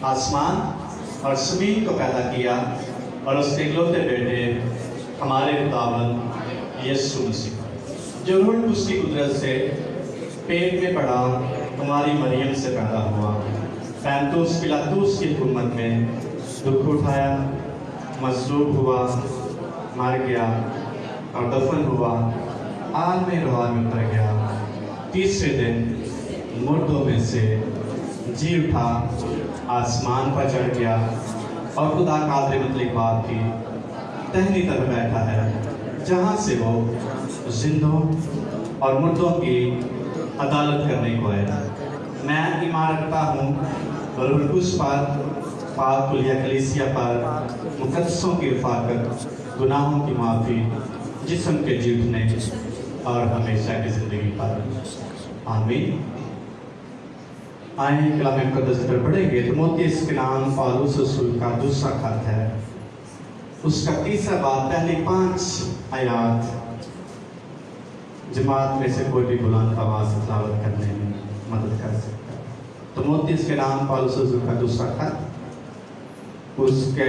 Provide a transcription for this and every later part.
आसमान और ज़मीन को पैदा किया और उसके इकलौते बेटे हमारे खुदावंद यीशु मसीह जो रूह कुद्स की कुदरत से पेट में पड़ा हमारी मरियम से पैदा हुआ, पैंतुस पिलातुस की हुकूमत में दुख उठाया, मजलूब हुआ, मर गया और दफन हुआ, आलम रोहा में उतर गया, तीसरे दिन मुर्दों में से जी उठा, आसमान पर चढ़ गया और खुदा कादिर मुतलक बाप की दाहिनी तरफ बैठा है, जहाँ से वो जिंदों और मुर्दों की अदालत करने को आया। मैं ईमान रखता हूँ रूह कुद्स पर, पाक कुलिया कलीसिया पर, मुकद्दसों की रफ़ाकत, गुनाहों की माफ़ी, जिस्म के जी उठने और हमेशा की ज़िंदगी पर। आमीन। आए कलाम मुक़द्दस पर पढ़ेंगे। तीमुथियुस के नाम पौलुस रसूल का दूसरा खत है, उसका तीसरा बाब, पहली 5 आयत। जमात में से कोई भी बुलंद आवाज़ से तिलावत करने में मदद कर सकता है। तीमुथियुस के नाम पौलुस रसूल का दूसरा खत, उसका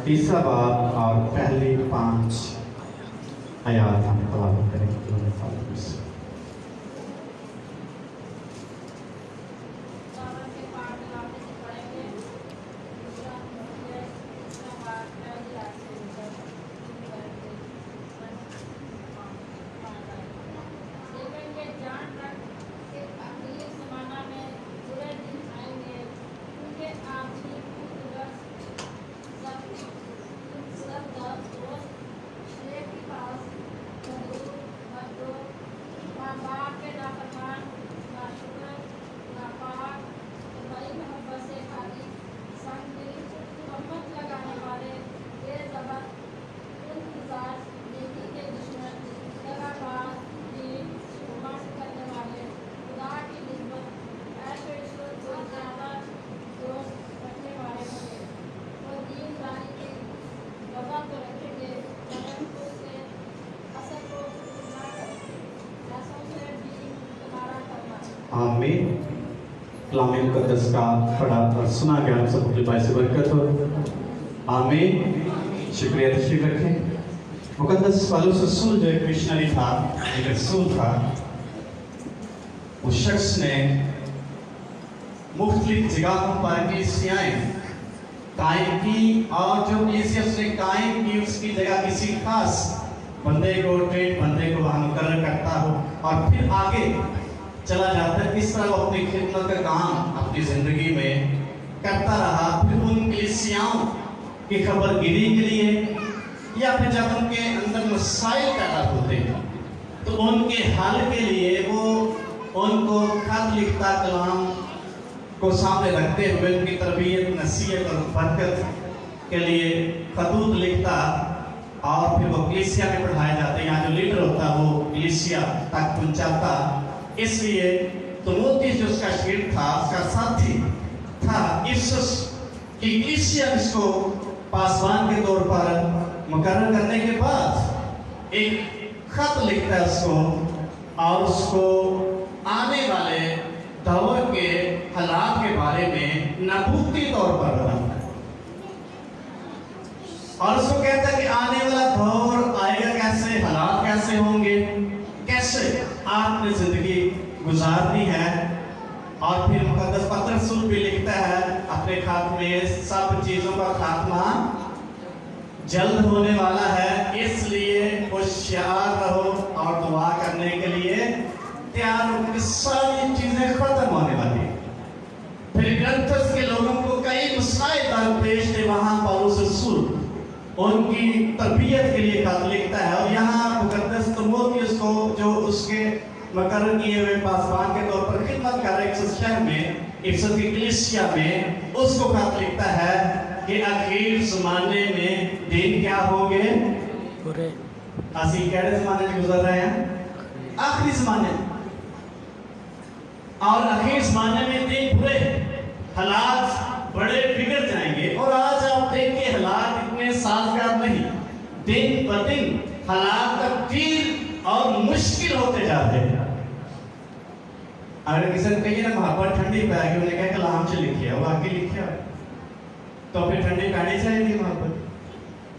तीसरा बाब और पहली 5 आयत हम तिलावत करेंगे। आमीन। कलाम मुक़द्दस का पढ़ा और सुना गया, हम सबके लिए से बरकत हो। आमीन। शुक्रिया, तशरीफ रखें। मुक़द्दस पौलुस रसूल जो एक मिशनरी था, एक रसूल था, उस शख्स ने मुख्तलिफ जगहों पर कलीसियाएं कायम की और जो कलीसिया उसने कायम की उसकी जगह किसी खास बंदे को, ट्रेड बंदे को वहाँ मुकर्रर करता हो और फिर आगे चला जाता है। इस तरह वो अपनी खिदमत का काम अपनी ज़िंदगी में करता रहा। फिर उन कलीसियाओं की खबरगिरी के लिए या फिर जब उनके अंदर मसाइल पैदा होते हैं तो उनके हल के लिए वो उनको खत लिखता, कलाम को सामने रखते हुए उनकी तरबियत, नसीहत और बरकत के लिए खतूत लिखता और फिर वो कलीसिया में पढ़ाए जाते। यहाँ जो लीडर होता वो कलीसिया तक पहुँचाता। इसलिए तीमुथियुस जो उसका शागिर्द था, उसका साथी था, इफिसस की कलीसिया इसको पासवान के तौर पर मुकर्रर करने के बाद एक खत लिखता है उसको और उसको आने वाले दौर के हालात के बारे में नबूती तौर पर बताता है और उसको कहता है कि आने वाला दौर आएगा कैसे, हालात कैसे होंगे, कैसे आपने जिंदगी गुजारनी है। और फिर मुक़द्दस पत्र रसूल भी लिखता है अपने खत में, सब चीजों का खात्मा जल्द होने वाला है, इसलिए होशियार रहो और दुआ करने के लिए तैयार हो, कि सारी चीजें खत्म होने वाली है। फिर ग्रंथस के लोगों को कई मसाइल दरपेश थे, वहां पौलुस रसूल उनकी तरबियत के लिए खत लिखता है। और यहाँ मुक़द्दस तीमुथियुस को जो उसके मुकर्रर किए हुए पासवान के तौर पर खिदमत कर रहे इफिसस शहर में, इफिसस की कलीसिया में, उसको खत लिखता है कि आखिर ज़माने में दिन क्या होंगे, असी केड़े ज़माने में गुजर रहे हैं, आखिरी ज़माने, और आखिरी ज़माने में दिन बुरे, हालात बड़े बिगड़ जाएंगे। और आज आप देखिए हालात इतने साजगार नहीं, दिन ब दिन हालात तब्दील और मुश्किल होते जाते हैं। अगर किसी ने कही ना वहां पर ठंडी पै गई, उन्हें कहा कलाम से लिखिए, वो आगे लिखिए तो फिर ठंडी पानी चाहिए मोहब्बत।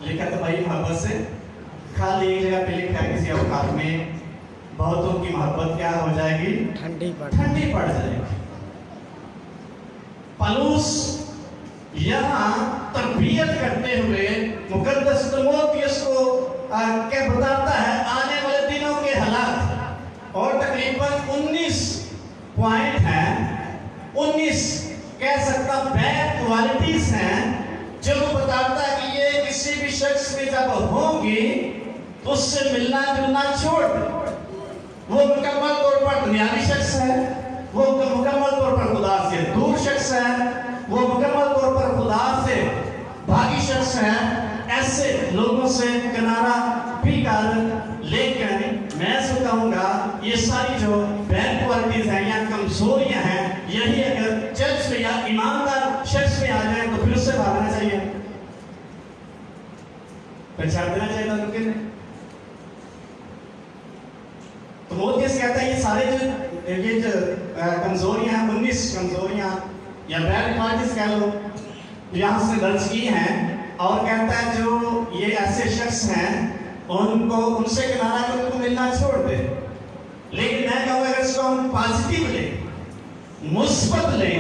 लिखा तो भाई मोहब्बत से खाली एक जगह पे लिखा है किसी औकात में बहुतों की मोहब्बत क्या हो जाएगी, ठंडी पड़ जाएगी। पौलुस यहाँ तरबियत करते हुए मुकद्दस तीमुथियुस को क्या बताता है आने वाले दिनों के हालात, और तकरीबन 19 पॉइंट हैं, 19 कह सकता बैड क्वालिटीज हैं जो वो बताता है कि ये किसी भी शख्स में जब होंगी तो उससे मिलना जुलना छोड़ दे। वो मुकम्मल तौर पर दुनियावी शख्स है, वो मुकम्मल तौर पर खुदा से दूर शख्स है, वो मुकम्मल तौर पर खुदा से भागी शख्स है। ऐसे लोगों से किनारा भी कर, लेकिन मैं तो कहूँगा ये सारी जो बैड क्वालिटीज हैं या कमजोरियां हैं, यही अगर चर्च में या ईमानदार शख्स में आ जाए तो फिर उससे भागना चाहिए, पहचान देना चाहिए उनके ने। तो तीमुथियुस कहता है ये सारे जो कमजोरियां हैं, 19 कमजोरियां या बैड क्वालिटीज कह लो, यहाँ से दर्ज की हैं, और कहता है जो ये ऐसे शख्स हैं उनको उनसे किनारा कर उनको मिलना छोड़ दे। लेकिन मैं कहूँगा अगर इसको हम पॉजिटिव लें, मुस्बत लें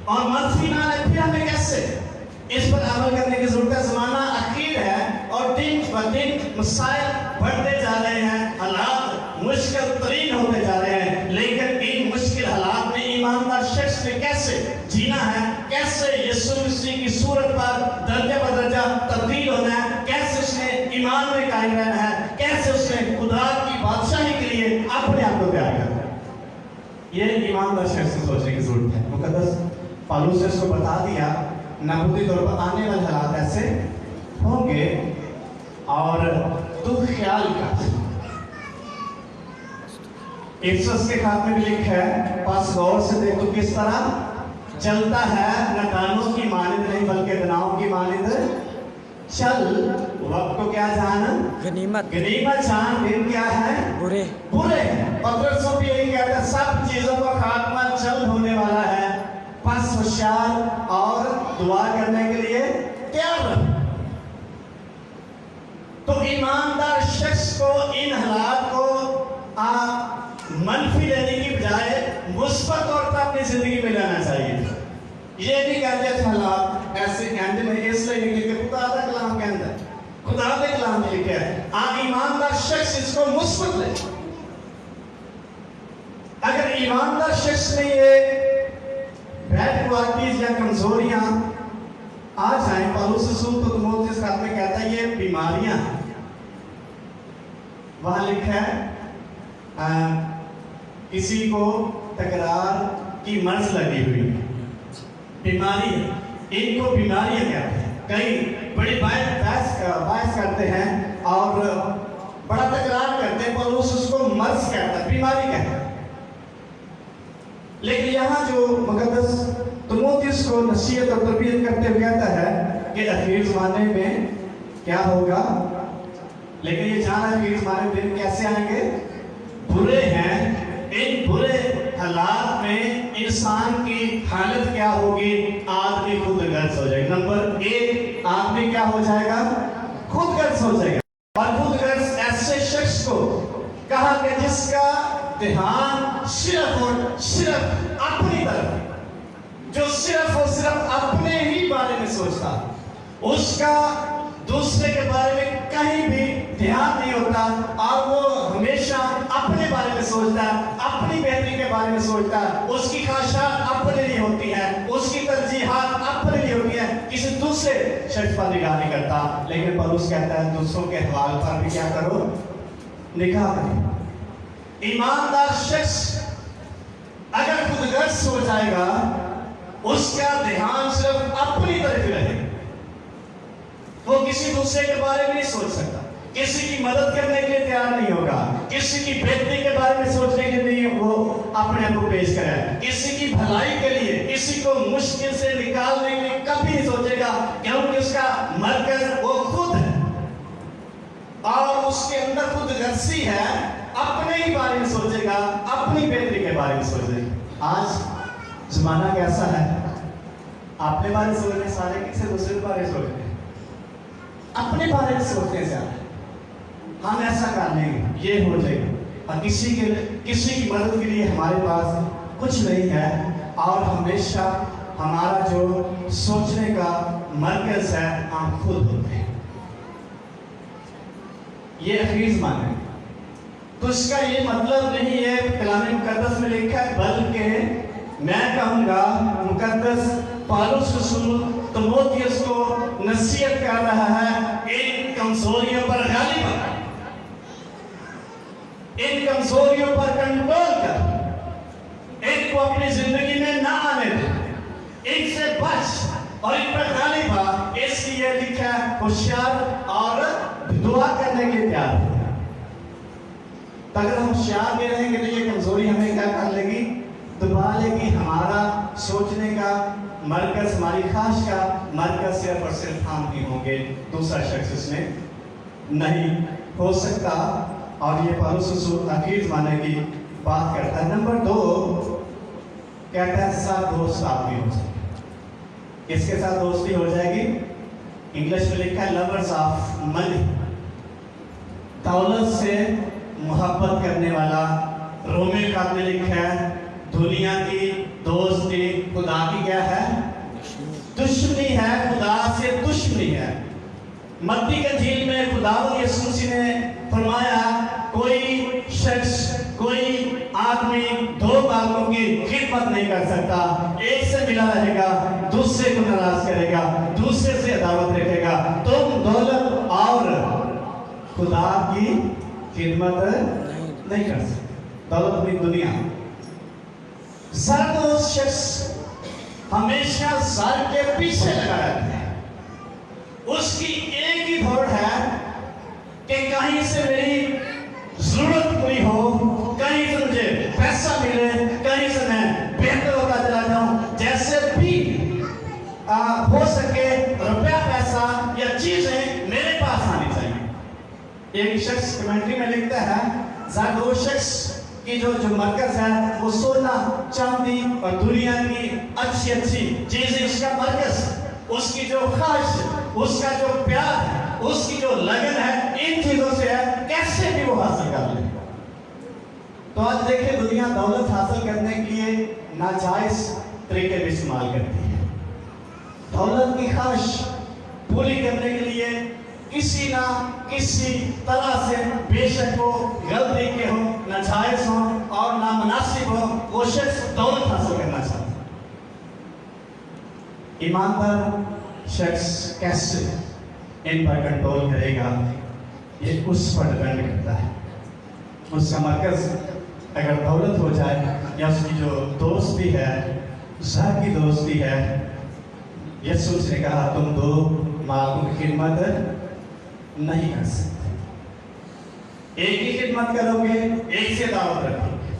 और मंफी ना लें, फिर हमें कैसे इस पर अमल करने की जरूरत है। जमाना अखीर है और दिन ब दिन मसाइल बढ़ते जा रहे हैं, हालात मुश्किल तरीन होते जा रहे हैं, लेकिन इन मुश्किल हालात में ईमानदार शख्स ने कैसे जीना है, कैसे यीशु मसीह की सूरत पर दर्जा बदर्जा तब्दील होना है, कैसे उसने ईमान में कायम रहना है, कैसे उसने खुदा की बादशाही के लिए अपने आप को तैयार करना है, ये ईमानदार शख्स को सोचने की जरूरत है। मुकद्दस पौलुस ने इसको बता दिया नबूती तौर पर आने वाले हालात ऐसे होंगे, और तू ख्याल कर। इफिसुस के खात में भी लिखा है, पास गौर से देख तू किस तरह चलता है, न कानों की मानिंद नहीं बल्कि गनाहों की मानिंद चल। वक्त को क्या जान, गनीमत जान, दिन क्या है, बुरे। पतरस भी यही कहता है सब चीजों का खात्मा जल्द होने वाला है, बस होशियार और दुआ करने के लिए तैयार रहो। तो ईमानदार शख्स को इन हालात को मनफी लेने की बजाय मुस्बत तौर पर अपनी जिंदगी में लाना चाहिए। ये नहीं कहते थे हालात ऐसे एंड में इसलिए नहीं लिखे, खुदा का कलाम के अंदर खुदा के कलाम में लिखा है ईमानदार शख्स इसको मुस्बत ले। अगर ईमानदार शख्स में ये बैड क्वालिटीज या कमजोरियां आ जाए, पौलुस रसूल तो तीमुथियुस खात में कहता है ये बीमारियां, वहां लिखा है किसी को तकरार की मर्ज लगी हुई बीमारी, इनको बीमारियां कहते हैं। कई बड़ी बहस करते हैं और बड़ा तकरार करते हैं, पौलुस उसको मर्ज कहता है, बीमारी कहता है। लेकिन यहाँ जो मुकद्दस तीमुथियुस को नसीहत और तरबियत करते हुए कहता है कि आखिरी ज़माने में क्या होगा, लेकिन ये जाना है कि ज़माने में दिन कैसे आएंगे, बुरे हैं। इन बुरे हालात में इंसान की हालत क्या होगी, आदमी खुद गर्ज हो जाएगा। नंबर 1 आदमी क्या हो जाएगा, खुद गर्ज हो जाएगा। और खुद गर्ज ऐसे शख्स को कहा कि जिसका ध्यान सिर्फ और सिर्फ अपनी तरफ, जो सिर्फ और सिर्फ अपने ही बारे में सोचता, उसका दूसरे के बारे में कहीं भी ध्यान नहीं होता, और वो हमेशा अपने बारे में सोचता है, अपनी बेहतरी के बारे में सोचता है, उसकी ख्वाहिशात अपने लिए होती है, उसकी तरजीहात अपने लिए होती है, किसी दूसरे शख्स पर निगाह नहीं करता। लेकिन पौलुस कहता है दूसरों के हवाल पर भी क्या करो, निगाह करो। ईमानदार शख्स अगर खुदगर्ज हो जाएगा, उसका ध्यान सिर्फ अपनी तरफ रहेगा, वो किसी दूसरे के बारे में नहीं सोच सकता, किसी की मदद करने के लिए तैयार नहीं होगा, किसी की बेहतरी के बारे में सोचने के लिए वो अपने आप को पेश करे, किसी की भलाई के लिए, किसी को मुश्किल से निकालने के लिए कभी नहीं सोचेगा, क्योंकि उसका मरकज वो खुद है और उसके अंदर खुदगर्जी है, अपने ही बारे में सोचेगा, अपनी बेहतरी के बारे में सोचेगा। आज जमाना कैसा है, अपने बारे में सोचने सारे किसी दूसरे के बारे में सोचते हैं, अपने बारे में सोचते हैं ज्यादा। हम ऐसा कर लेंगे, ये हो जाएगा, और किसी की मदद के लिए हमारे पास कुछ नहीं है, और हमेशा हमारा जो सोचने का मरकज है हम खुद होते हैं। ये अखीर ज़माना है, तो इसका ये मतलब नहीं है कलाम मुकद्दस में लिखा है, बल्कि मैं कहूँगा मुकद्दस पौलुस रसूल तीमुथियुस को नसीहत कर रहा है इन कमजोरियों पर गालिब बन, इन कमजोरियों पर कंट्रोल कर, इनको अपनी जिंदगी में ना आने दे, इनसे बच और इन पर गालिब आ। इसलिए लिखा है होशियार और दुआ करने के प्यार। तो अगर हम होशियार भी रहेंगे तो ये कमजोरी हमें क्या कर लेगी, दबा लेगी। हमारा सोचने का मरकज, हमारी ख्वाहिश का मरकज सिर्फ और सिर्फ हम ही होंगे, दूसरा शख्स इसमें नहीं हो सकता। और ये पौलुस रसूल आखिर ज़माने की बात करता है। नंबर 2 कहता है साथ दोस्त आप भी हो जाएंगे। किसके साथ दोस्ती हो जाएगी? इंग्लिश में लिखा है लवर्स ऑफ मनी, दौलत से मोहब्बत करने वाला। रोमी खात में लिखा है दुनिया की दोस्ती खुदा की क्या है? दुश्मनी है, खुदा से दुश्मनी है। मत्ती के झील में खुदावंद यीशु मसीह ने फरमाया कोई शख्स, कोई आदमी 2 बातों की खिदमत नहीं कर सकता, एक से मिला रहेगा, दूसरे को नाराज करेगा, दूसरे से अदावत रखेगा। तुम दौलत और खुदा की खिदमत नहीं कर सकते। दौलत में दुनिया, ज़रदोज़ शख्स हमेशा ज़र के पीछे लगा रहता है। उसकी एक ही दौड़ है कि कहीं से मेरी जरूरत पूरी हो, कहीं से मुझे पैसा मिले, कहीं से मैं बेहतर होता चला जाऊं, जैसे भी हो सके रुपया पैसा या चीजें मेरे पास आनी चाहिए। एक शख्स कमेंट्री में लिखता है ज़रदोज़ शख्स की जो मरकज है वो सोना चांदी और दुनिया की अच्छी अच्छी चीजें उसका मरकज, उसकी जो ख्वाहिश, उसका जो प्यार, उसकी जो लगन है इन चीजों से है, कैसे भी वो हासिल कर ले। तो आज देखिए दुनिया दौलत हासिल करने के लिए नाजायज तरीके भी इस्तेमाल करती है। दौलत की ख्वाहिश पूरी करने के लिए किसी ना किसी तरह से, बेशक वो गलती के हो, नाजायज हो और नामुनासिब हो, वो शख्स दौलत हासिल करना चाहता है। ईमानदार शख्स कैसे इन पर कंट्रोल करेगा, ये उस पर डिपेंड करता है। उसका मरकज अगर दौलत हो जाए या उसकी जो दोस्ती है, ज़र की दोस्ती है, यीशु ने कहा तुम 2 मालिकों की खिदमत नहीं कर सकते। एक ही खिदमत करोगे, एक से दावत रखोगे।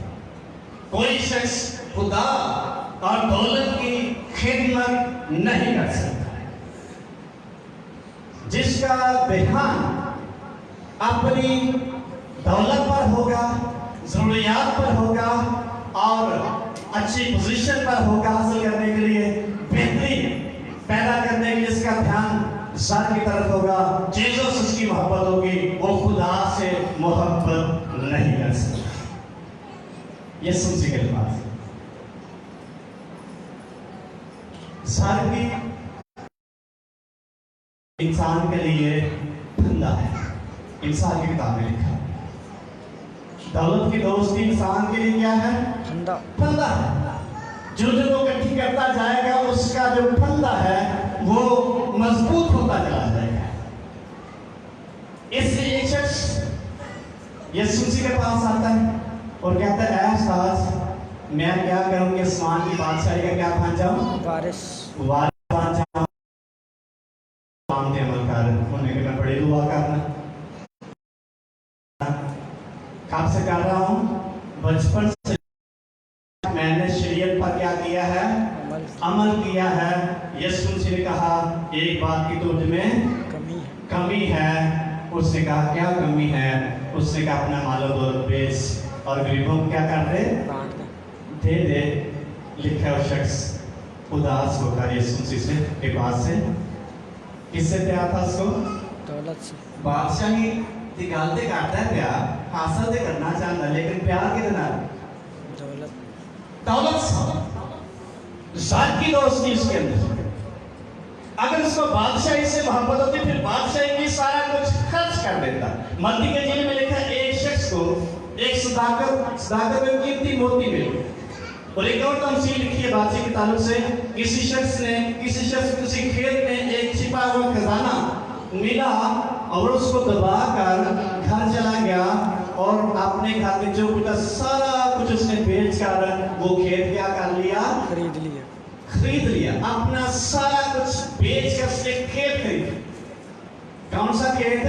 कोई शख्स खुदा और दौलत की खिदमत नहीं कर सकता। जिसका ध्यान अपनी दौलत पर होगा, जरूरियात पर होगा और अच्छी पोजीशन पर होगा, हासिल करने के लिए, बेहतरी पैदा करने के लिए इसका ध्यान ज़र की तरफ होगा, चीजों से उसकी मोहब्बत होगी, वो खुदा से मोहब्बत नहीं कर सकता। ये सुनसी के पास ज़र की इंसान के लिए फंदा है। इंसान की किताब में लिखा दौलत की दोस्ती इंसान के लिए क्या है? फंदा है। जो वो इकट्ठी करता जाएगा उसका जो फंदा है वो मजबूत होता चला जाएगा। इसलिए एक शख्स यीशु के पास आता है और कहता है ऐ उस्ताद मैं क्या करूं कि आसमान की बादशाही का क्या बन जाऊं? वारिस बन जाऊं। काम के अमल कर होने के मैं बड़ी दुआ करना कब से कर रहा हूं? बचपन से मैंने शरीयत पर क्या किया है? अमल किया है। यीशु ने कहा एक बात की तुझ में कमी है। उसने कहा क्या कमी है? उसने कहा अपना मालो दौलत बेच और गरीबों को क्या कर दे? दे दे। लिखा है वो शख्स उदास होकर यीशु मसीह के पास से किससे प्यार था उसको? दौलत से। बादशाही की गल ते करता है प्यार, हासिल ते करना चाहता है, लेकिन प्यार किहदे नाल? दौलत दौलत से। ज़ाती दोस्ती उसके अंदर। अगर उसको बादशाही से मोहब्बत होती फिर बादशाही की सारा कुछ खर्च कर देता। मत्ती के इंजील में लिखा है एक शख्स को एक सदाकत में कीमती मोती मिले, और एक और तमसील लिखी है बादशाह के ताल्लुक से, किसी शख्स को किसी खेत में एक छिपा हुआ खजाना मिला और उसको दबा कर घर चला गया और अपने घर में जो कुछ सारा कुछ उसने बेच कर वो खेत क्या कर लिया? खरीद लिया। अपना सारा कुछ बेच कर उसने खेत खरीद। कौन सा खेत?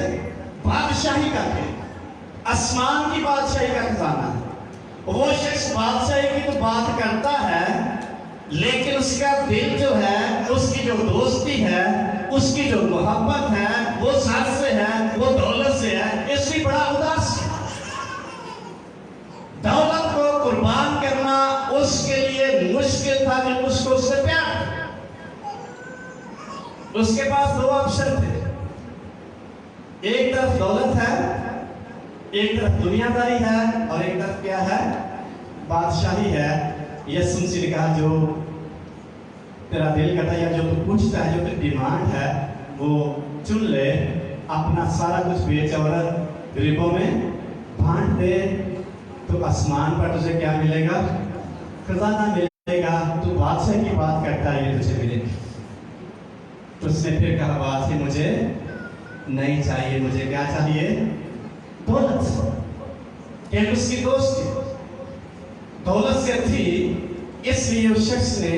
बादशाही का खेत, आसमान की बादशाही का खजाना। वो शख्स बादशाही की तो बात करता है, लेकिन उसका दिल जो है, उसकी जो दोस्ती है, उसकी जो मोहब्बत है, वो सर से है, वो दौलत से है। इसलिए बड़ा उदास है। दौलत को कुर्बान करना उसके लिए मुश्किल था, लेकिन उसको उससे प्यार था। उसके पास दो ऑप्शन थे, एक तरफ दौलत है, एक तरफ दुनियादारी है, और एक तरफ क्या है? बादशाही है। यीशु मसीह ने कहा जो तेरा दिल करता है या जो तू पूछता है, जो तेरी डिमांड है, वो चुन ले। अपना सारा कुछ बेच और गरीबों में बांट दे, तो आसमान पर तुझे क्या मिलेगा? खजाना मिलेगा। तू बादशाह की बात करता है, ये तुझे मिलेगा। उसने फिर कहा बादशाह मुझे नहीं चाहिए, मुझे क्या चाहिए? दौलत। क्या उसकी दोस्ती दौलत से थी, इसलिए उस शख्स ने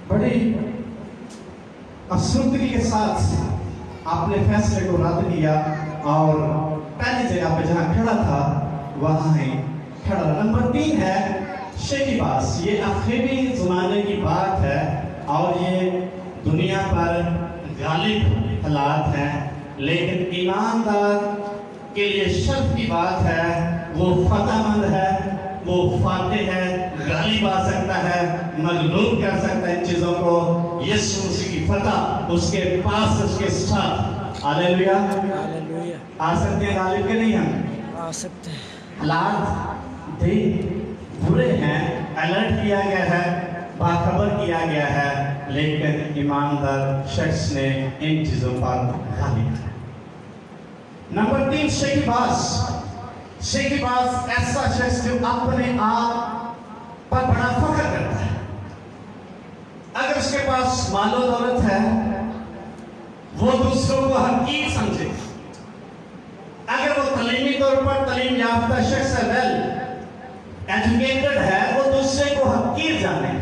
बड़ी अफसरदगी के साथ अपने फैसले को रद्द किया और पहली जगह पे जहां खड़ा था वहां ही खड़ा। नंबर 3 है शेकीबास। ये आखिरी जमाने की बात है और ये दुनिया पर गालिब हालात हैं, लेकिन ईमानदार के लिए शर्त की बात है, वो फतहमंद है, वो फातेह है, गालिब आ सकता है, मगलूब कर सकता है इन चीजों को। यीशु मसीह की फतह उसके पास, उसके साथ। हालेलुया। हालेलुया। आ सकते हैं गालिब के? नहीं हम आ सकते हैं। हालात दिन बुरे हैं, अलर्ट किया गया है, बाखबर किया गया है, लेकिन ईमानदार शख्स ने इन चीजों पर गालिब। नंबर 3 शेकीबास। शेकीबास ऐसा शख्स जो अपने आप पर बड़ा फख्र करता है। अगर उसके पास मालो दौलत है, वो दूसरों को हकीर समझे। अगर वो तालीमी तौर पर तालीम याफ्ता शख्स है, वेल एजुकेटेड है, वो दूसरे को हकीर जाने।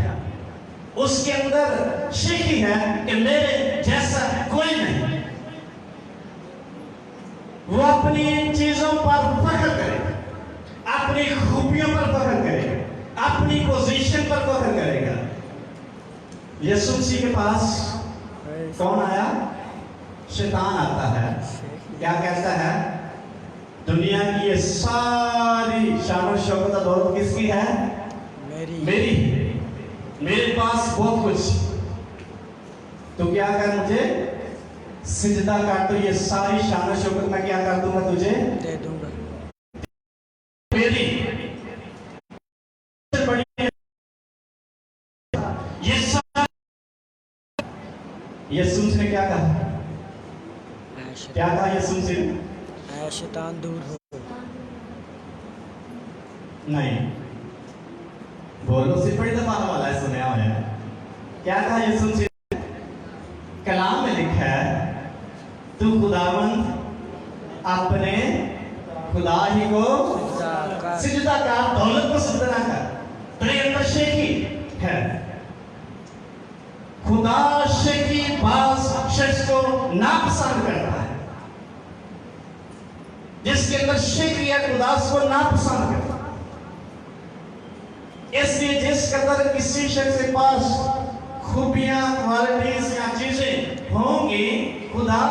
उसके अंदर शेखी है कि मेरे जैसा कोई नहीं। वो अपनी चीजों पर फख्र करे, अपनी खूबियों पर फख्र करे, अपनी पोजीशन पर फख्र करेगा। यीशु मसीह के पास कौन आया? शैतान आता है। क्या कहता है? दुनिया की ये सारी शान और शौकत और दौलत किसकी है? मेरी। मेरे पास बहुत कुछ, तो क्या कर? मुझे सिजदा कर, तो ये सारी शान और शौकत मैं क्या कर दूंगा? तुझे दे दूंगा। मेरी ये सब। यीशु ने क्या कहा? क्या कहा यीशु ने? शैतान दूर हो। नहीं, बोलो, सिर्फ बड़ी दफा वाला है, सुना हुआ है। क्या कहा यीशु ने? कलाम में लिखा है, तू खुदावंद अपने खुदा ही को सिजदा कर, दौलत को सिजदा ना कर। तेरे अंदर शेखी है। खुदा शेखी बास शख्स को नापसंद करता है। जिसके अंदर शेखी है, खुदा उसको नापसंद करता है। इसलिए जिस कदर किसी शख्स के पास खूबियां, क्वालिटीज या चीजें होंगी, खुदा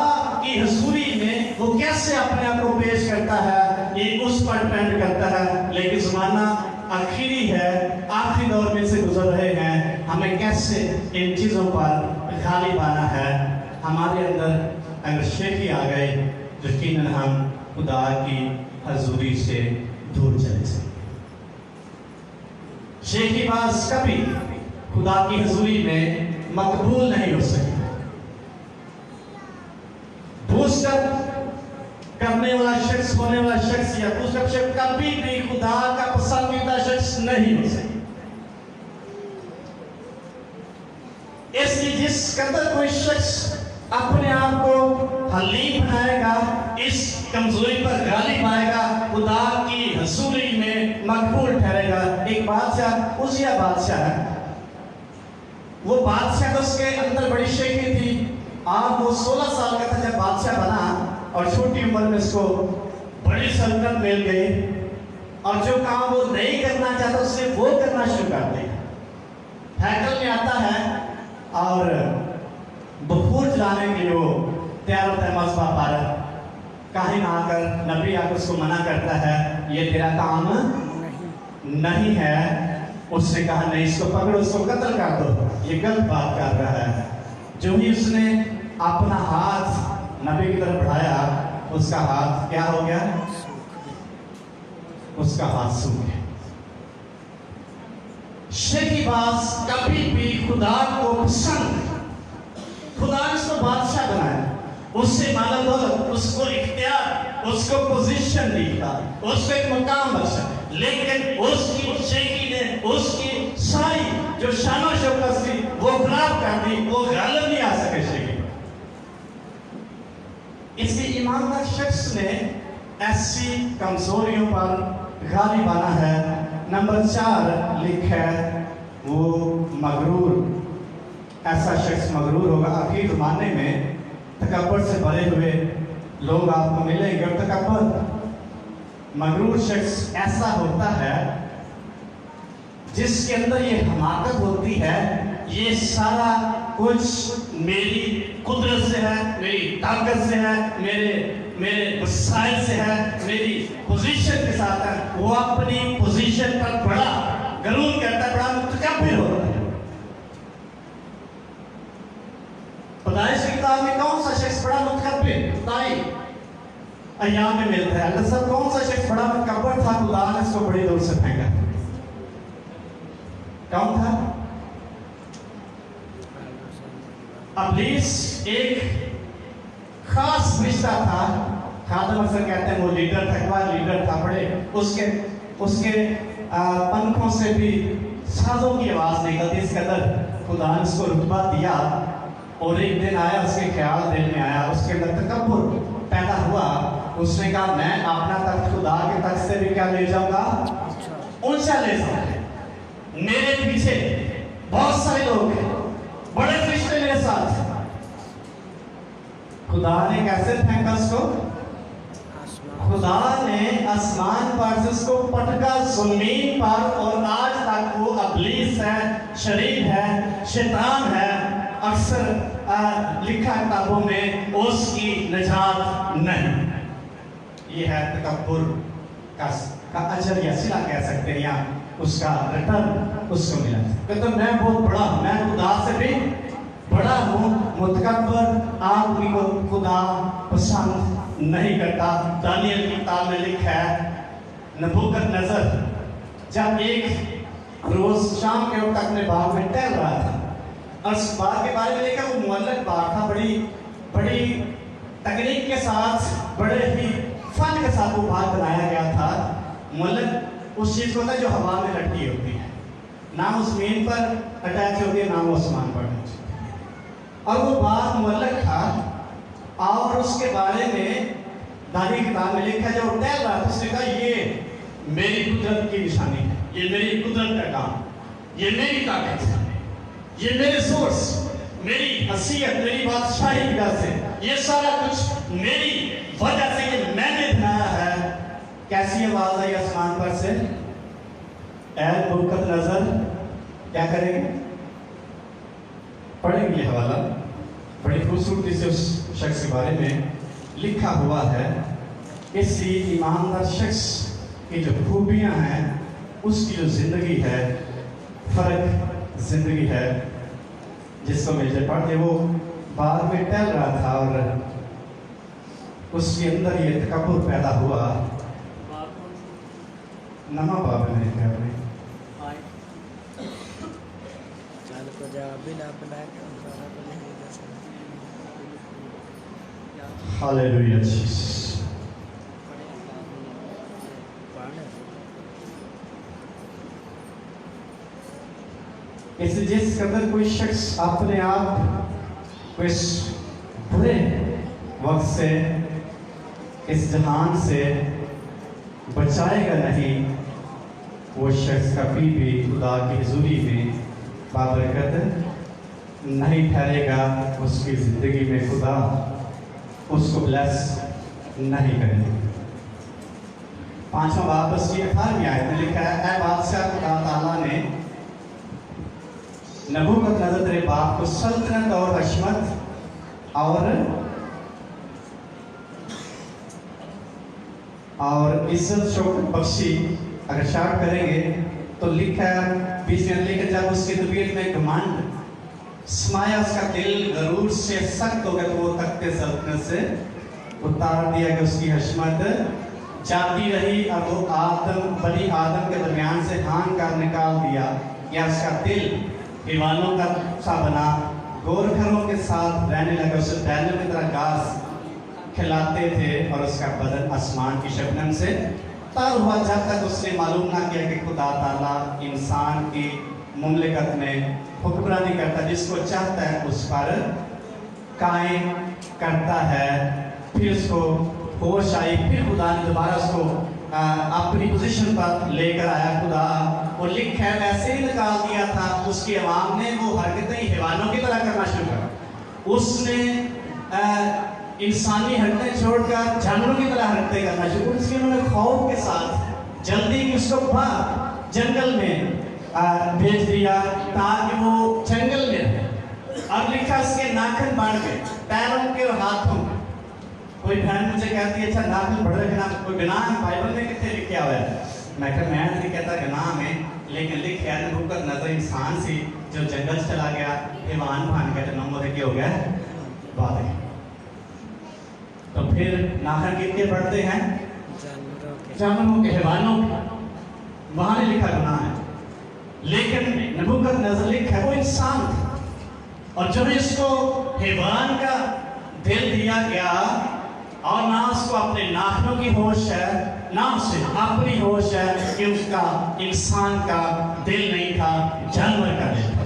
की हजूरी में वो कैसे अपने आप को पेश करता है, ये उस पर डिपेंड करता है। लेकिन जमाना आखिरी है, आखिरी दौर में से गुजर रहे हैं, हमें कैसे इन चीज़ों पर गालिब आना है। हमारे अंदर अगर शेखी आ गए, यकीनन हम खुदा की हजूरी से दूर चले जाएंगे। शेखी बास कभी खुदा की हजूरी में मकबूल नहीं हो सके। बूस्टअप करने वाला शख्स, होने वाला शख्स या बूस्टअप से कभी भी खुदा का पसंदीदा शख्स नहीं हो सके। इसलिए जिस कदर कोई शख्स अपने आप को हलीम बनाएगा, इस कमजोरी पर गालिब आएगा, खुदा की हजूरी में मकबूल ठहरेगा। एक बादशाह, उजिया बादशाह है, वो बादशाह तो उसके अंदर बड़ी शेखी थी। आप वो 16 साल का था जब बादशाह बना, और छोटी उम्र में उसको बड़ी सल्तनत मिल गई, और जो काम वो नहीं करना चाहता उसने वो करना शुरू कर दिया। हैकल में आता है और बखूर जलाने के लिए वो तैयार होता है। मस्बा पारक काहिन आकर, नबी आकर उसको मना करता है, ये तेरा काम नहीं है। उसने कहा नहीं, इसको पकड़ो, इसको कत्ल कर दो, ये गलत बात कर रहा है। जो ही उसने अपना हाथ नबी की तरफ बढ़ाया, उसका हाथ क्या हो गया? उसका हाथ सूख गया। शेखी बास कभी भी खुदा को पसंद, खुदा ने उसको बादशाह बनाया, उससे माला दौलत, उसको इख्तियार, उसको पोजीशन दी, उसको एक मकाम बख्शा, लेकिन उसकी शेखी ने उसकी सारी जो शानो शौकत थी वो खराब कर दी। वो गालिब नहीं आ सके शेखी। इसलिए ईमानदार शख्स ने ऐसी कमजोरियों पर गालिब आना है। नंबर 4 लिखा है, वो मगरूर। ऐसा शख्स मगरूर होगा। आखिर जमाने में तकब्बर से भरे हुए लोग आपको मिलेंगे, और तकब्बर, मगरूर शख्स ऐसा होता है जिसके अंदर ये हमाकत होती है, ये सारा कुछ मेरी कुदरत से है, मेरी ताकत से है, मेरे वसाइल से है, मेरी पोजीशन के साथ है। वो अपनी पोजीशन पर बड़ा गरूर करता है, बड़ा मुतकब्बिर होता है। पैदाइश की किताब में कौन सा शख्स बड़ा मुतकब्बिर खुदाई अय्याम में मिलता है? अल्लाह सब कौन सा शख्स बड़ा मुतकब्बिर था, खुदा ने इसको बड़ी दूर से फेंका? कौन था? इब्लीस एक खास रिश्ता था। खादम अक्सर कहते हैं वो लीडर था, लीडर था, बड़े उसके पंखों से भी साजों की आवाज निकलती। इस कदर खुदा ने उसको रुतबा दिया। और एक दिन आया, उसके ख्याल दिल में आया, उसके अंदर तकब्बुर पैदा हुआ। उसने कहा मैं अपना तख्त खुदा के तख्त से भी क्या ले जाऊंगा, ऊंचा ले जाऊंगा। मेरे पीछे बहुत सारे लोग हैं, बड़े फरिश्ते मेरे साथ। खुदा ने कैसे फेंका उसको? खुदा ने आसमान पर से उसको पटका जमीन पर, और आज तक वो इब्लीस है, शरीर है, शैतान है। अक्सर लिखा किताबों में उसकी निजात नहीं। ये है तकब्बुर का अजर या सिला कह सकते हैं, या उसका रिटर्न उसको मिला। कहते मैं बहुत बड़ा हूं, मैं खुदा से भी बड़ा हूं। मुतकब्बर आदमी को खुदा पसंद नहीं करता। दानियल की किताब में लिखा है, नबूकदनेस्सर जब एक रोज शाम के वक्त अपने बाग में टहल रहा था, और उस बाग के बारे में लिखा वो मुअल्लक बाग था, बड़ी तकनीक के साथ, बड़े ही फन के साथ वो बाग बनाया गया था। मुअल्लक उस चीज को होता है जो हवा में लटकी होती है, ना वो जमीन पर अटैच होती है, ना वो आसमान पर अटैच होती है। और वो बाग मुअल्लक था, और उसके बारे में दानी किताब में लिखा जो टहल रहा था, उसने कहा ये मेरी कुदरत की निशानी है, ये मेरी कुदरत का काम, ये मेरी ताकत है, ये मेरे सोर्स, मेरी हसीयत, मेरी बादशाही की वजह से, ये सारा कुछ मेरी वजह से, ये मैंने बनाया है। कैसी आवाज आई आसमान पर से? ऐ नबूकदनेस्सर क्या करेंगे? पढ़ेंगे हवाला, बड़ी खूबसूरती से उस शख्स के बारे में लिखा हुआ है। इसलिए ईमानदार शख्स की जो खूबियां हैं اس کی جو زندگی ہے فرق زندگی ہے جس کو میں جب پڑھتے وہ بعد میں ٹہل رہا تھا اور اس کے اندر یہ تکبر پیدا ہوا. نما باب نے کہا اپنے چال کو جواب بھی نہ بنا کے سارا کو نہیں دے سکتے. ہاللیلویا جیسس. اس جس قدر کوئی شخص اپنے آپ کو اس برے وقت سے اس جہان سے بچائے گا نہیں وہ شخص کبھی بھی خدا کی حضوری میں بابرکت نہیں ٹھہرے گا. اس کی زندگی میں خدا اس کو بلیس نہیں کرے گا. 5واں باب اس کی 18ویں آیت میں لکھا ہے اے بادشاہ خدا تعالیٰ نے نبوکدنضر تیرے باپ کو سلطنت اور حشمت اور عزت شوکت بخشی. اگر شارٹ کریں گے تو لکھا ہے 20 میں لکھا جب اس کی طبیعت میں گھمنڈ سمایا اس کا دل غرور سے سخت ہو گیا تو وہ تخت سلطنت سے اتار دیا کہ اس کی حشمت جاتی رہی اور وہ بنی آدم کے درمیان سے ہان کر نکال دیا. یا اس کا دل حیوانوں کا سا بنا گور گھروں کے ساتھ رہنے لگا. اسے بیلوں کی طرح گھاس کھلاتے تھے اور اس کا بدن آسمان کی شبنم سے تر ہوا جب تک اس نے معلوم نہ کیا کہ خدا تعالیٰ انسان کی مملکت میں حکمرانی کرتا جس کو چاہتا ہے اس پر قائم کرتا ہے. پھر اس کو ہوش آئی پھر خدا نے دوبارہ اس کو اپنی پوزیشن پر لے کر آیا. خدا وہ لکھا ہے ویسے ہی نکال دیا تھا اس کی عوام نے وہ حرکتیں حیوانوں کی طرح کرنا شروع کر. اس نے انسانی حرکتیں چھوڑ کر جانوروں کی طرح حرکتیں کرنا شروع. اس کی انہوں نے خوف کے ساتھ جلدی اس کو باہر جنگل میں بھیج دیا تاکہ وہ جنگل میں رہے. اب لکھا اس کے ناخن بڑھ گئے پیروں کے اور ہاتھوں کے. کوئی بہن مجھے کہتی ہے اچھا ناخن بڑھ رہے گناہ کوئی گناہ ہے بائبل میں کتنے لکھا ہوا ہے؟ میں کہا میں نہیں کہتا گناہ میں لیکن لکھا ہے نبوکدنضر انسان سی جو جنگل چلا گیا حیوان بن گیا تو نمبر کیا ہو گیا باتیں. تو پھر ناخن کتنے بڑھتے ہیں جانوروں کے حیوانوں کے. وہاں نہیں لکھا گناہ ہے لیکن نبوکدنضر لکھا ہے وہ انسان تھا اور جب اس کو حیوان کا دل دیا گیا اور نہ اس کو اپنے ناخنوں کی ہوش ہے نہ اسے اپنی ہوش ہے کہ اس کا انسان کا دل نہیں تھا جانور کا دل تھا.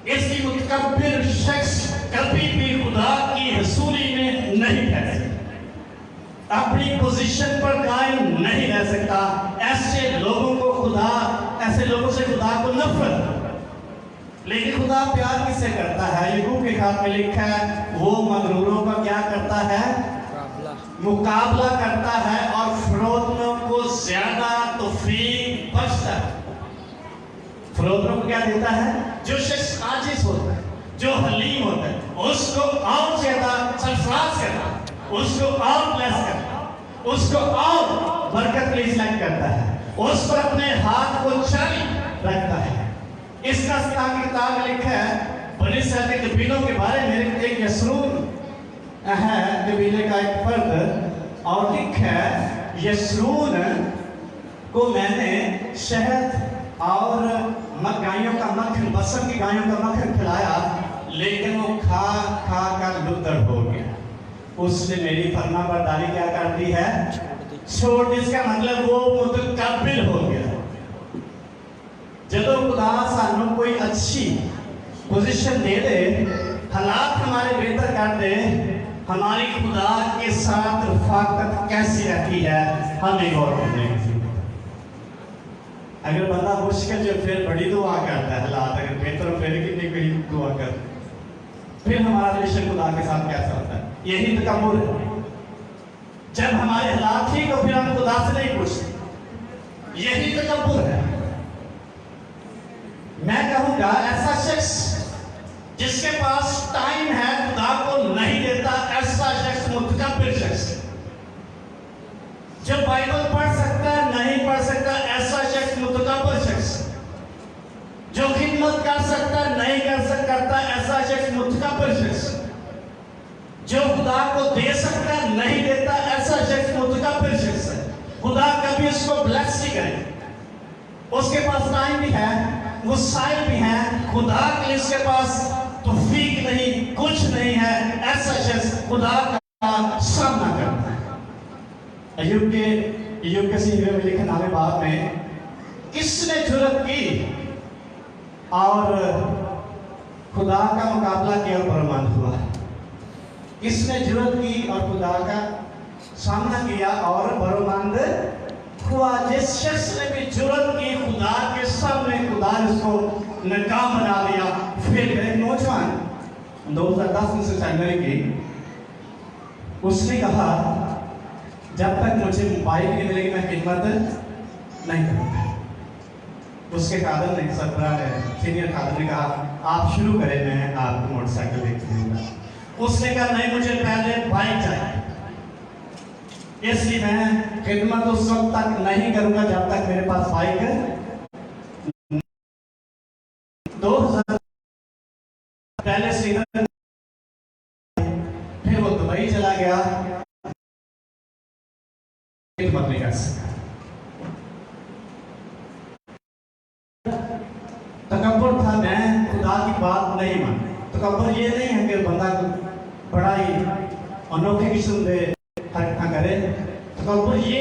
اس کی متکبر شخص کبھی بھی خدا کی حضوری میں نہیں رہ سکتا اپنی پوزیشن پر قائم نہیں رہ سکتا. ایسے لوگوں سے خدا کو نفرت. لیکن خدا پیار کس سے کرتا ہے؟ یعقوب کے خط میں لکھا ہے وہ مغروروں کا کیا کرتا ہے؟ مقابلہ کرتا ہے اور فروتنوں کو زیادہ توفیق بخشتا ہے. فروتنوں کو کیا دیتا ہے؟ جو شخص عاجز ہوتا ہے جو حلیم ہوتا ہے اس کو اور زیادہ سرفراز کرتا ہے اس کو اور بلیس کرتا ہے اس کو اور برکت کے لیے سلیکٹ کرتا ہے اس پر اپنے ہاتھ کو جاری رکھتا ہے. اس کا کتاب میں لکھا ہے بنی اسرائیل کے قبیلوں کے بارے میں ایک یسرون ہے قبیلے کا ایک فرد اور لکھا ہے یسرون کو میں نے شہد اور گایوں کا مکھن بسر کی گایوں کا مکھن کھلایا لیکن وہ کھا کھا کر لطر ہو گیا. اس نے میری فرما برداری کیا کر دی ہے چھوڑ دی. اس کا مطلب وہ متکبر ہو گیا. جب خدا سانوں کوئی اچھی پوزیشن دے دے حالات ہمارے بہتر کر دے ہماری خدا کے ساتھ رفاقت کیسی رہتی ہے ہمیں غور کرنے کی. اگر بندہ مشکل جو پھر بڑی دعا کرتا ہے حالات اگر بہتر ہو پھر کتنی بڑی دعا کر پھر ہمارا رشتہ خدا کے ساتھ کیسا ہوتا ہے. یہی تکبر ہے. جب ہمارے حالات ٹھیک ہو پھر ہم خدا سے نہیں پوچھتے. یہی تکبر ہے. میں کہوں گا ایسا شخص جس کے پاس ٹائم ہے خدا کو نہیں دیتا ایسا شخص متکبر شخص جو بائبل پڑھ سکتا ہے نہیں پڑھ कर सकता नहीं कर सकता ऐसा शख्स मुतकब्बिर शख्स, जो खुदा को दे सकता नहीं देता ऐसा शख्स मुतकब्बिर शख्स है। खुदा कभी उसको ब्लेस नहीं करे, उसके पास टाइम भी है, वसाइल भी है, खुदा के लिए उसके पास तौफीक नहीं, कुछ नहीं है, ऐसा शख्स खुदा का सामना करता है। अय्यूब के सीने में लिखे नामे बाब में किसने जुर्रत की और खुदा का मुकाबला किया और बर्बाद हुआ? किसने जुर्रत की और खुदा का सामना किया और बर्बाद हुआ? जिस शख्स ने भी जुर्रत की खुदा के सामने, खुदा ने उसको नाकाम बना दिया। फिर एक नौजवान 2010 में से जनवरी की, उसने कहा जब तक मुझे बाइक नहीं मिलेगी मैं खिदमत नहीं करूँगा। उसके कादर ने, सरबराह ने, सीनियर कादर ने कहा आप शुरू करें, मैं आपको मोटरसाइकिल देख दूंगा। उसने कहा नहीं, मुझे पहले बाइक चाहिए, इसलिए मैं खिदमत उस वक्त तक नहीं करूंगा जब तक मेरे पास बाइक है। 2000 पहले श्रीनगर, फिर वो दुबई चला गया, खिदमत नहीं कर सका। तकब्बुर था, मैं खुदा की बात नहीं मान। तकब्बुर ये नहीं है कि बंदा बड़ा ही अनोखे किस्म के हरकत करे। तकब्बुर ये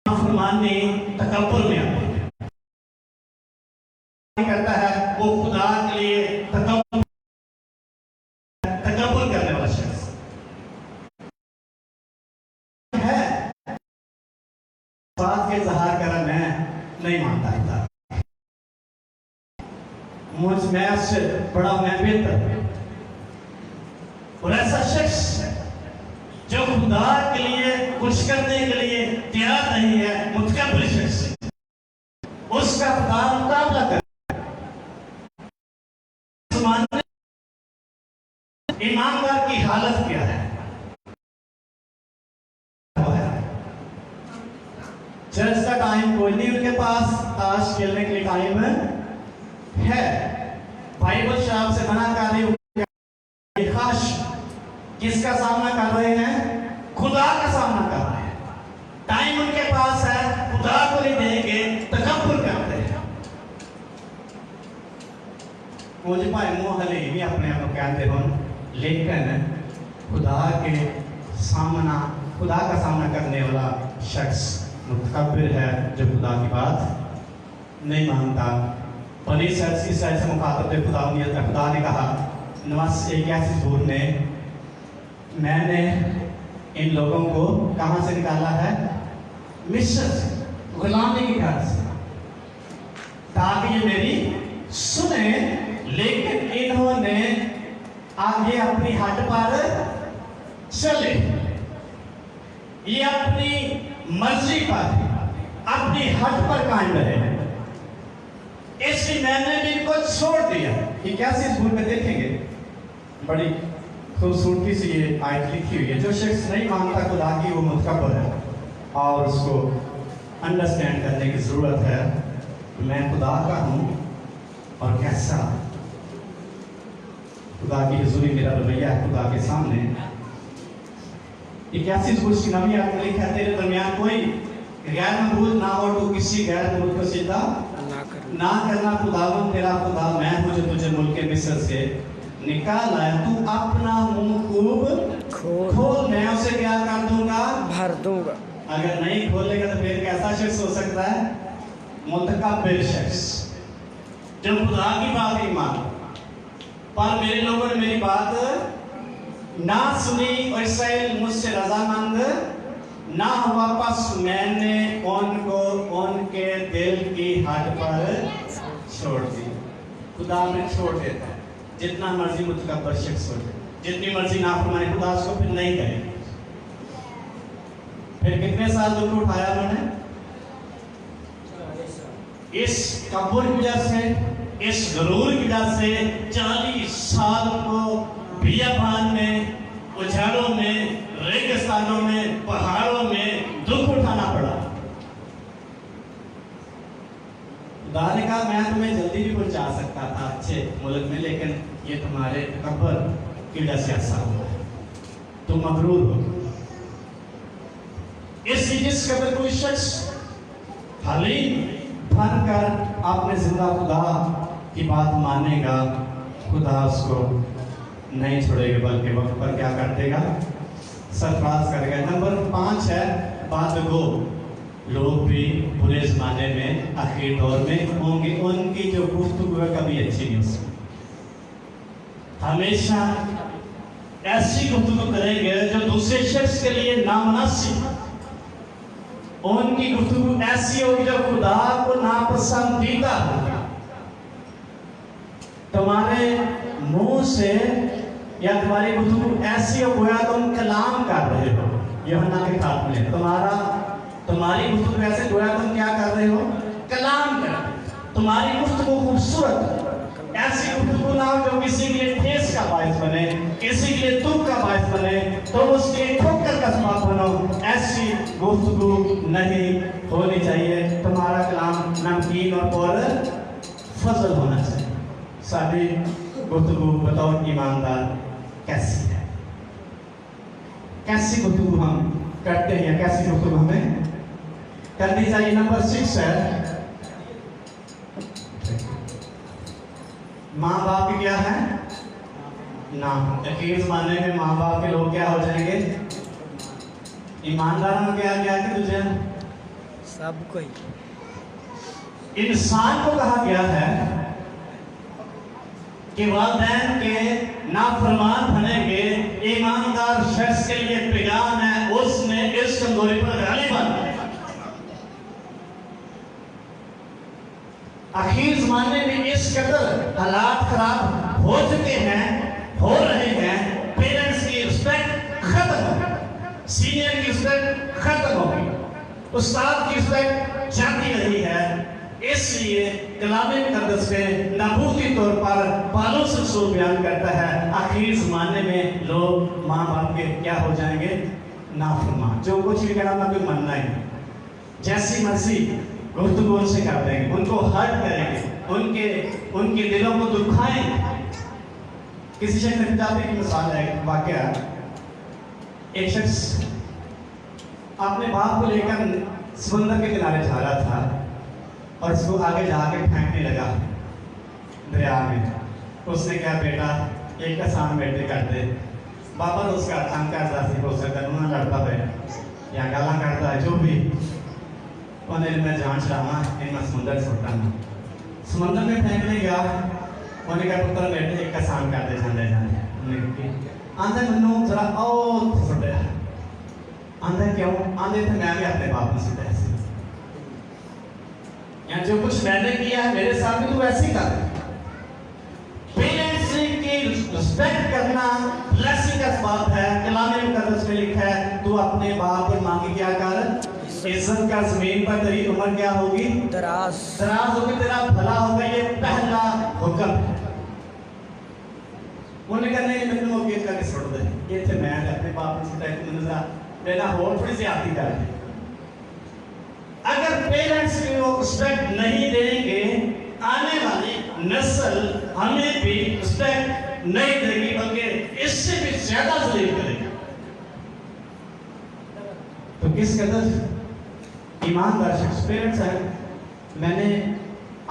नाफरमानी तकब्बुर में आती है, करता है वो खुदा के लिए तकब्बुर करने वाला शख्स है। बात के इज़हार करा मैं नहीं मानता था, मैं उससे बड़ा, मैं बेहतर। और ऐसा शख्स जो खुदा के लिए कुछ करने के लिए तैयार नहीं है, मुतकब्बिर शख्स, उसका खुदा मुकाबला कर। ईमानदार की हालत क्या है? चर्च का टाइम कोई नहीं उनके पास, ताश खेलने के लिए टाइम है, बाइबल शराब से मना कर रही है। खास किसका सामना कर रहे हैं? खुदा का सामना कर रहे हैं। टाइम उनके पास है, खुदा को नहीं देंगे, तकब्बुर करते हैं। मुझे भाई मुंह हले भी अपने आप को कहते हो, लेकिन खुदा के सामना, खुदा का सामना करने वाला शख्स मुतकब्बिर है, जो खुदा की बात नहीं मानता। बनी शख्स इस तरह से मुखातब थे खुदा ने कहा, नवाज एक ऐसी सूर ने, मैंने इन लोगों को कहाँ से निकाला है? मिस्र से, गुलामी के घर से, ताकि ये मेरी सुने। लेकिन इन्होंने आगे अपनी हट पर चले, ये अपनी मर्जी पर, अपनी हट पर कायम रहे, इसलिए मैंने भी इनको छोड़ दिया। ये कैसी स्कूल में देखेंगे, बड़ी खूबसूरती से ये आयत लिखी हुई है। जो शख्स नहीं मानता खुदा की, वो मुतकब्बिर है और उसको अंडरस्टैंड करने की ज़रूरत है, मैं खुदा का हूँ और कैसा खुदा की हुज़ूरी मेरा रवैया है खुदा के सामने। एक ऐसी स्कूल की नवी आयत में लिखा है, तेरे दरमियान कोई गैर मबूद ना हो, तो किसी गैर मबूद को सीधा ना करना। खुदावन तेरा खुदा मैं हूँ जो तुझे मुल्क मिस्र से निकाला है। तू अपना मुंह खूब खोल, मैं उसे क्या कर दूंगा? भर दूंगा। अगर नहीं खोलेगा तो फिर कैसा शख्स हो सकता है? मुतकब्बिर शख्स, जो खुदा की बात नहीं मानता। पर मेरे लोगों ने मेरी बात ना सुनी और इसराइल मुझसे रजामंद ना वापस, मैंने उनको उनके दिल की हद पर छोड़ दी। खुदा में छोड़ देता है, जितना मर्जी मुतकब्बिर शख्स हो, जितनी मर्जी नाफरमानी, खुदा उसको फिर नहीं करेगा। फिर कितने साल दुख उठाया उन्होंने? इस कब्र की वजह से, इस गरूर की वजह से 40 साल को बियाबान में, उजाड़ों में, रेगिस्तानों में, पहाड़ों में दुख उठाना पड़ा। खुदा ने कहा मैं तुम्हें जल्दी भी पहुंचा सकता था अच्छे मुल्क में, लेकिन ये तुम्हारे तकब्बर की वजह से ऐसा हुआ है, तुम मगरूर हो। इसलिए जिस कदर कोई शख्स हलीम बनकर अपने जिंदा खुदा की बात मानेगा, खुदा उसको नहीं छोड़ेगा, बल्कि वक्त पर क्या कर देगा, सरफराज करेगा। नंबर 5 है बादगो। लोग भी बुरे जमाने में आखिर दौर में होंगे, उनकी जो गुफ्तगू है कभी अच्छी नहीं हो सकती, हमेशा ऐसी गुफ्तगू करेंगे जो दूसरे शख्स के लिए नामुनासिब। उनकी गुफ्तगू ऐसी होगी जो खुदा को नापसंदीदा होगी। तुम्हारे मुंह से या तुम्हारी गुफ्तगू ऐसी हो गोया तुम कलाम कर रहे हो। यूहन्ना के खात में तुम्हारी गुफ्तगू ऐसे गोया तुम क्या कर रहे हो, कलाम कर रहे हो। तुम्हारी गुफ्तगू खूबसूरत, ऐसी गुफ्तगू ना हो जो किसी के लिए ठेस का बायस बने, किसी के लिए दुख का बायस बने, तो उसके ठोकर का सबब बनो। ऐसी गुफ्तगू नहीं होनी चाहिए। तुम्हारा कलाम नमकीन और पर फजल होना चाहिए। सारी गुफ्तगू बतौर ईमानदार कैसी है, कैसी गुफ्तगू हम करते हैं, कैसी गुफ्तगू हमें करनी चाहिए। नंबर 6 है माँ बाप की क्या है नाम। अखीर जमाने में माँ बाप के लोग क्या हो जाएंगे, ईमानदार में क्या क्या कि तुझे सब कोई। इंसान को कहा गया है कि वालिदैन के नाफरमान बनेंगे। ईमानदार शख्स के लिए पैगाम है, उसने इस कमजोरी पर गालिबन आखिर जमाने में इस कदर हालात खराब हो चुके हैं, हो रहे हैं, पेरेंट्स की रिस्पेक्ट खत्म हो गई, सीनियर की रिस्पेक्ट खत्म हो गई, उस्ताद की रिस्पेक्ट जाती रही है। इसलिए कलामे मुक़द्दस में नबूती तौर पर पालूस रसूल बयान करता है आखिर जमाने में लोग माँ बाप के क्या हो जाएंगे, नाफरमान। जो कुछ भी कहना उनका कोई मनना ही, जैसी मर्जी गुफ्तगू उनसे कर देंगे, उनको हर्ट करेंगे, उनके दिलों को दुखाएंगे। किसी शख्स ने जाते की मिसाल है, वाकया एक शख्स अपने बाप को लेकर समुद्र के किनारे जा रहा था और इसको आगे जाके फेंकने लगा दरिया में। उसने कहा बेटा एक आसान बेटे कर दे। बाबा तो उसका तंग करता सी, हो सकता है लड़ता है या गाला करता है, जो भी उन्हें मैं जान चढ़ावा इनमें समुद्र छोटा ना समुद्र में फेंकने गया। उन्हें कहा पुत्र बेटे एक आसान कर दे जाने जाने आंधे मनु जरा और छोटे आंधे क्यों आंधे थे मैं भी अपने बाप में सीधा ऐसे या जो कुछ मैंने किया है मेरे साथ भी तू ऐसे ही कर। पेरेंट्स की रिस्पेक्ट करना ब्लेसिंग का सबब है। कलामे मुक़द्दस में लिखा है तू अपने बाप और माँ की क्या कर, इज्जत का जमीन पर तेरी उम्र क्या होगी, दराज दराज होगी, तेरा भला होगा। ये पहला हुक्म है। उन्होंने कहा नहीं मैंने मौके करके छोड़ दे, ये थे मैं अपने बाप से तय नजर लेना हो थोड़ी सी आती कर। अगर पेरेंट्स की वो रिस्पेक्ट नहीं देंगे, आने वाली नस्ल हमें भी रिस्पेक्ट नहीं देगी, बल्कि इससे भी ज्यादा जलील करेगी। तो किस कदर ईमानदार शख्स पेरेंट्स हैं। मैंने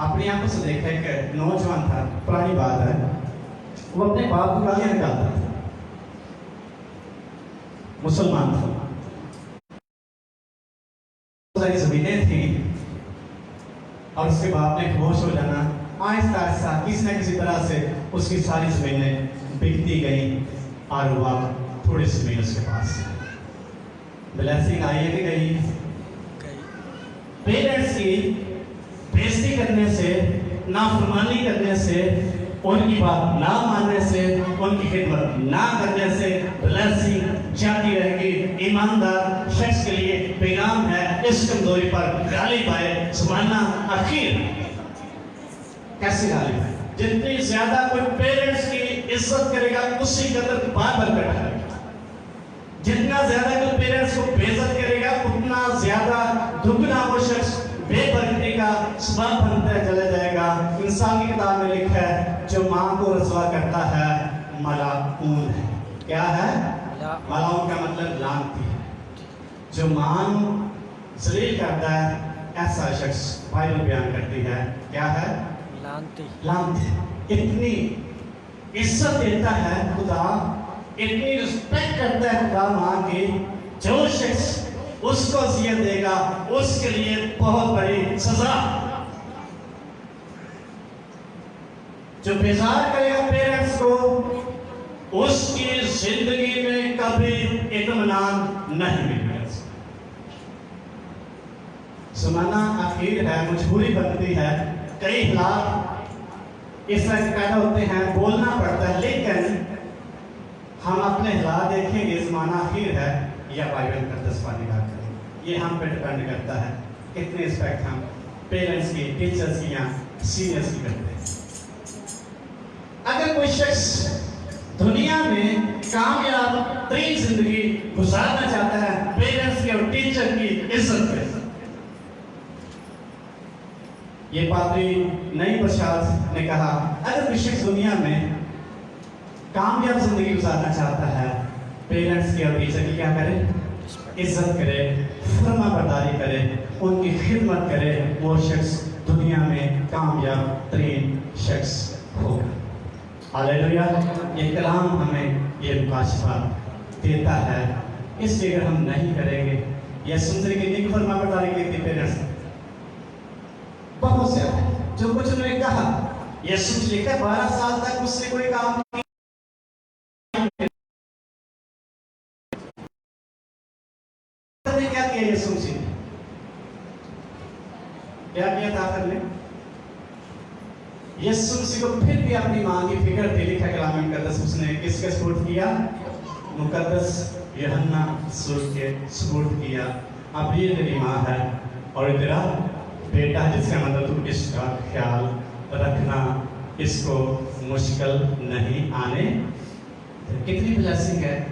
अपनी आंखों से देखा एक नौजवान था, पुरानी बात है, वो अपने बाप को गालियां निकालता था, मुसलमान था, सारी जमीनें थी और उसके बाप ने खामोश हो जाना। आहिस्ता आहिस्ता किसी न किसी तरह से उसकी सारी जमीनें बिकती गई और वह थोड़ी सी जमीन उसके पास। ब्लेसिंग आई है कि गई। पेरेंट्स की बेइज्जती करने से, नाफरमानी करने से, उनकी बात ना मानने से, उनकी खिदमत ना करने से ब्लेसिंग जाती रहेगी। ईमानदार शख्स के लिए पैगाम है इस कमजोरी पर गालिब आए ज़माना आखिर। कैसे गालिब आए? जितनी ज्यादा कोई पेरेंट्स की इज्जत करेगा उसी कदर बात बैठा रहेगा। जितना ज्यादा कोई पेरेंट्स को बेइज्जत करेगा उतना ज्यादा दुगना वो शख्स बेबरकती का گا سبب بنتا چلا جائے گا. انسان کی کتاب میں لکھا ہے جو ماں کو رسوا کرتا ہے ملعون ہے. کیا ہے؟ ملعون کا مطلب لعنتی ہے. جو ماں ذلیل کرتا ہے ایسا شخص بائبل بیان کرتی ہے کیا ہے؟ لعنتی. اتنی عزت دیتا ہے خدا, اتنی رسپیکٹ کرتا ہے خدا ماں کی, جو شخص اس کو اذیت دے گا اس کے لیے بہت بڑی سزا. جو بیزار کرے گا پیرنٹس کو اس کی زندگی میں کبھی اطمینان نہیں ملے گا. زمانہ اخیر ہے, مجبوری بنتی ہے, کئی حالات اس طرح پیدا ہوتے ہیں, بولنا پڑتا ہے, لیکن ہم اپنے حالات دیکھیں گے زمانہ اخیر ہے یا بائبل مقدس پر نگاہ کریں. یہ ہم پہ ڈپینڈ کرتا ہے کتنے رسپیکٹ ہم پیرنٹس کی, ٹیچرس کی یا سینئرس کی کرتے ہیں. اگر کوئی شخص دنیا میں کامیاب ترین زندگی گزارنا چاہتا ہے پیرنٹس کی اور ٹیچر کی عزت پہ, یہ پادری نئی پرشاد نے کہا اگر کوئی شخص دنیا میں کامیاب زندگی گزارنا چاہتا ہے پیرنٹس کی اور ٹیچر کی کیا کرے؟ عزت کرے, فرما برداری کرے, ان کی خدمت کرے, وہ شخص دنیا میں کامیاب ترین شخص ہوگا. ہاللیلویا. یہ کلام ہمیں یہ مکاشفہ دیتا ہے. اس لیے اگر ہم نہیں کریں گے یا سنتے کہ نہیں فرما برداری کی پیرنٹس بہت سے جو کچھ انہوں نے کہا, یہ سوچ لکھا ہے 12 سال تک اس نے کوئی کام نہیں کیا کیا. یہ سوچ کیا کیا تھا آخر میں؟ یسوع مسیح کو پھر بھی اپنی ماں کی فکر تھی. لکھا کلام مقدس اس نے کس کے سپورٹ کیا؟ مقدس یوحنا رسول کے سپورٹ کیا. اب یہ تیری ماں ہے اور تیرا بیٹا, جس کا مطلب تو اس کا خیال رکھنا, اس کو مشکل نہیں آنے. کتنی بلیسنگ ہے.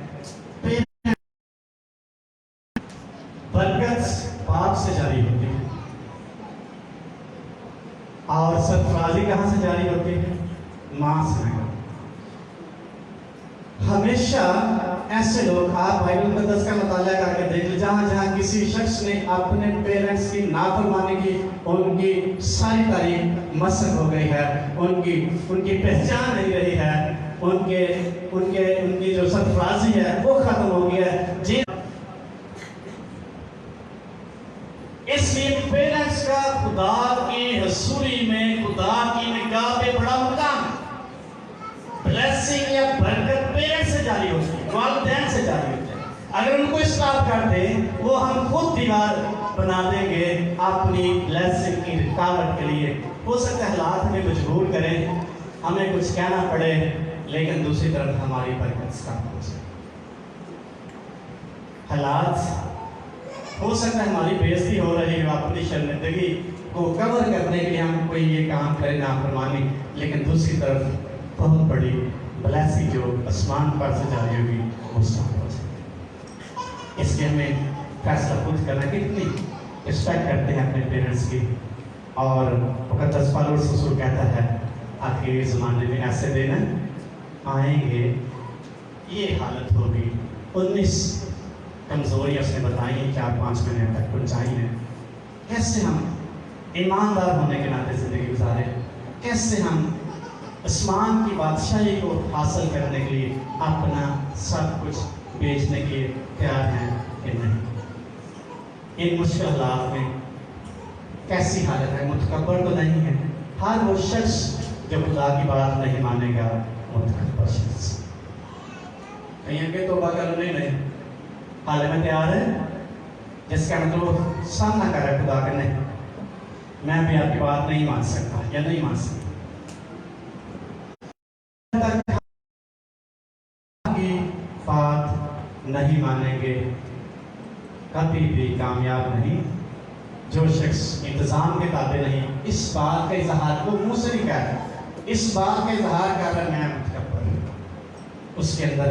برکت باپ سے جاری ہوتی ہے اور سرفرازی کہاں سے جاری ہوتی ہے؟ ماں سے. ہمیشہ ایسے لوگ, آپ بائبل مقدس کا مطالعہ کر کے دیکھ لیں, جہاں جہاں کسی شخص نے اپنے پیرنٹس کی نافرمانی کی, ان کی ساری تاریخ مسخ ہو گئی ہے, ان کی پہچان نہیں رہی ہے, ان کی جو سرفرازی ہے وہ ختم ہو گیا ہے. اس لیے پیرنٹس کا خدا کی حضوری میں, خدا کی نگاہ پہ بڑا مقام. بلیسنگ یا برکت پیرنٹس سے جاری ہوتی ہے, والدین سے جاری ہوتی ہے. اگر ان کو اسٹاپ کر دیں, وہ ہم خود دیوار بنا دیں گے اپنی بلیسنگ کی رکاوٹ کے لیے. ہو سکتا ہے حالات ہمیں مجبور کریں, ہمیں کچھ کہنا پڑے, لیکن دوسری طرف ہماری برکت اسٹاپ ہو جائے. حالات ہو سکتا ہے ہماری بےعزتی ہو رہی ہے, اپنی شرمندگی کو کور کرنے کے لیے ہم کوئی یہ کام کریں نافرمانی, لیکن دوسری طرف بہت بڑی بلیسنگ جو آسمان پر سے جاری ہوگی وہ اسٹارٹ ہو جائے. اس لیے ہمیں فیصلہ خود کرنا, کتنی رسپیکٹ کرتے ہیں اپنے پیرنٹس کی. اور مقدس پالوس رسول کہتا ہے آخری زمانے میں ایسے دن آئیں گے, یہ حالت ہوگی. 19 کمزوریاں اس نے بتائی ہیں 4-5 مہینے تک پہنچائی ہیں. کیسے ہم ایماندار ہونے کے ناطے زندگی گزاریں, کیسے ہم آسمان کی بادشاہی کو حاصل کرنے کے لیے اپنا سب کچھ بیچنے کے لیے تیار ہیں کہ نہیں. ان مشکل حالات میں کیسی حالت ہے؟ متکبر تو نہیں ہے. ہر وہ شخص جو خدا کی بات نہیں مانے گا متکبر شخص. کہیں کہ توبہ کرنے نہیں حال میں تیار ہے, جس کا مطلب سامنا کر رہا ہے خدا کا, نہیں میں بھی آپ کی بات نہیں مان سکتا یا نہیں مان سکتا. کی بات نہیں مانیں گے کبھی بھی کامیاب نہیں. جو شخص انتظام کے تابع نہیں, اس بات کا اظہار وہ منہ سے نہیں کہہ رہا, اس بات کا اظہار کر رہا ہے میں متکبر, اس کے اندر